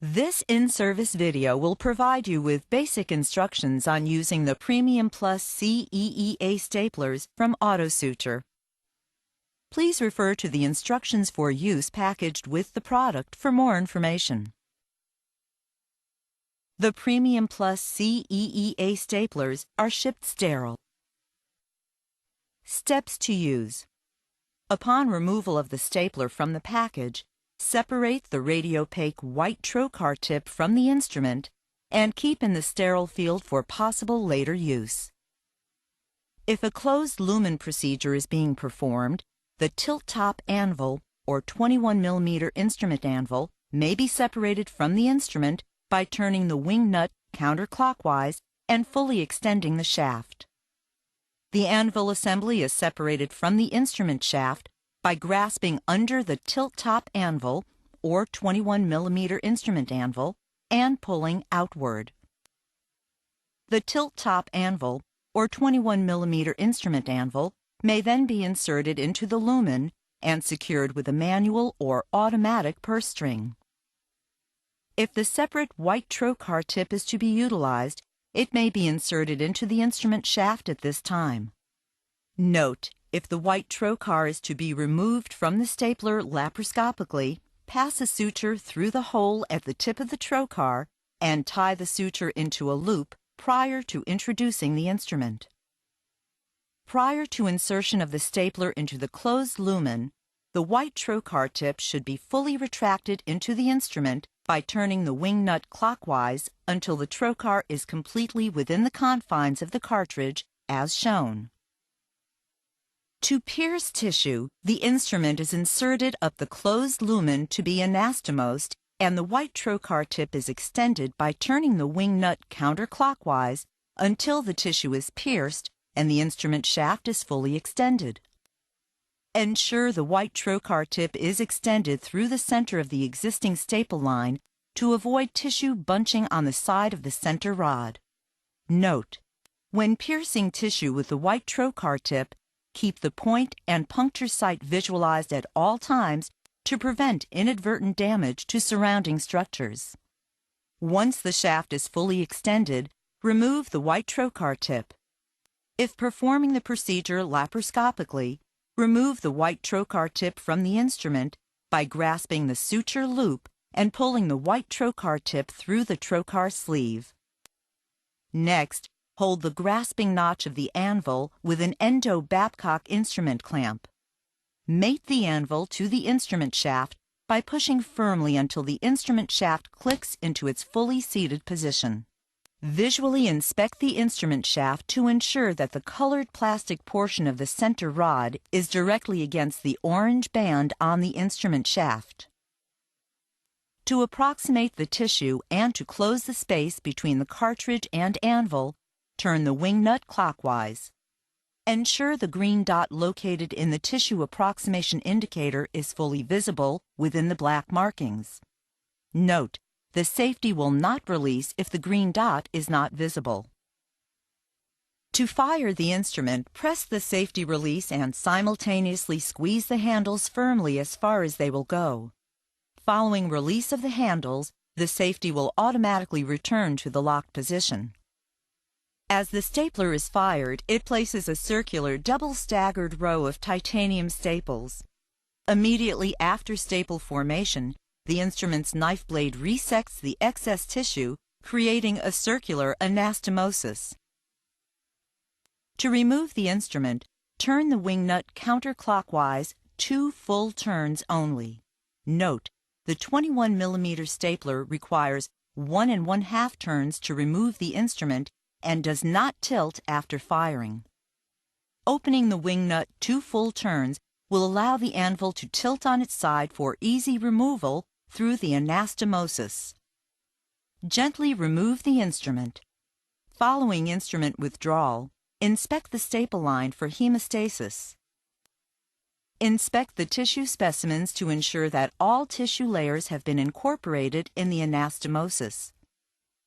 This in-service video will provide you with basic instructions on using the Premium Plus CEEA staplers from AutoSuture. Please refer to the instructions for use packaged with the product for more information. The Premium Plus CEEA staplers are shipped sterile. Steps to use. Upon removal of the stapler from the package, separate the radiopaque white trocar tip from the instrument and keep in the sterile field for possible later use. If a closed lumen procedure is being performed, the tilt-top anvil or 21 mm instrument anvil may be separated from the instrument by turning the wing nut counterclockwise and fully extending the shaft. The anvil assembly is separated from the instrument shaft by grasping under the tilt-top anvil or 21 mm instrument anvil and pulling outward. The tilt-top anvil or 21 mm instrument anvil may then be inserted into the lumen and secured with a manual or automatic purse string. If the separate white trocar tip is to be utilized, it may be inserted into the instrument shaft at this time. Note: if the white trocar is to be removed from the stapler laparoscopically, pass a suture through the hole at the tip of the trocar and tie the suture into a loop prior to introducing the instrument. Prior to insertion of the stapler into the closed lumen, the white trocar tip should be fully retracted into the instrument by turning the wing nut clockwise until the trocar is completely within the confines of the cartridge, as shown. To pierce tissue, the instrument is inserted up the closed lumen to be anastomosed, and the white trocar tip is extended by turning the wing nut counterclockwise until the tissue is pierced and the instrument shaft is fully extended. Ensure the white trocar tip is extended through the center of the existing staple line to avoid tissue bunching on the side of the center rod. Note: when piercing tissue with the white trocar tip, keep the point and puncture site visualized at all times to prevent inadvertent damage to surrounding structures. Once the shaft is fully extended, remove the white trocar tip. If performing the procedure laparoscopically, remove the white trocar tip from the instrument by grasping the suture loop and pulling the white trocar tip through the trocar sleeve. Next, hold the grasping notch of the anvil with an endo-Babcock instrument clamp. Mate the anvil to the instrument shaft by pushing firmly until the instrument shaft clicks into its fully seated position. Visually inspect the instrument shaft to ensure that the colored plastic portion of the center rod is directly against the orange band on the instrument shaft. To approximate the tissue and to close the space between the cartridge and anvil, turn the wing nut clockwise. Ensure the green dot located in the tissue approximation indicator is fully visible within the black markings. Note: the safety will not release if the green dot is not visible. To fire the instrument, press the safety release and simultaneously squeeze the handles firmly as far as they will go. Following release of the handles, the safety will automatically return to the locked position. As the stapler is fired, it places a circular double-staggered row of titanium staples. Immediately after staple formation, the instrument's knife blade resects the excess tissue, creating a circular anastomosis. To remove the instrument, turn the wing nut counterclockwise 2 full turns only. Note: the 21 mm stapler requires 1 1/2 turns to remove the instrument and does not tilt after firing. Opening the wing nut 2 full turns will allow the anvil to tilt on its side for easy removal through the anastomosis. Gently remove the instrument. Following instrument withdrawal, inspect the staple line for hemostasis. Inspect the tissue specimens to ensure that all tissue layers have been incorporated in the anastomosis.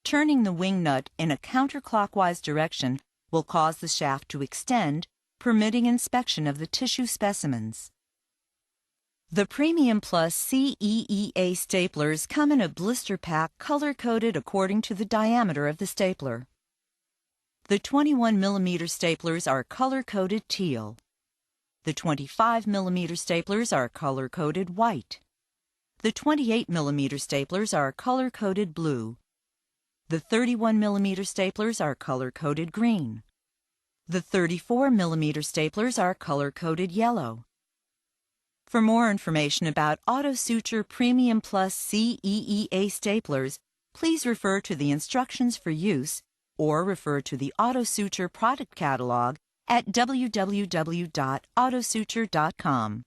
Turning the wing nut in a counterclockwise direction will cause the shaft to extend, permitting inspection of the tissue specimens. The Premium Plus CEEA staplers come in a blister pack color-coded according to the diameter of the stapler. The 21mm staplers are color-coded teal. The 25mm staplers are color-coded white. The 28mm staplers are color-coded blue. The 31mm staplers are color-coded green. The 34mm staplers are color-coded yellow. For more information about Auto Suture Premium Plus CEEA staplers, please refer to the instructions for use or refer to the Auto Suture product catalog at www.autosuture.com.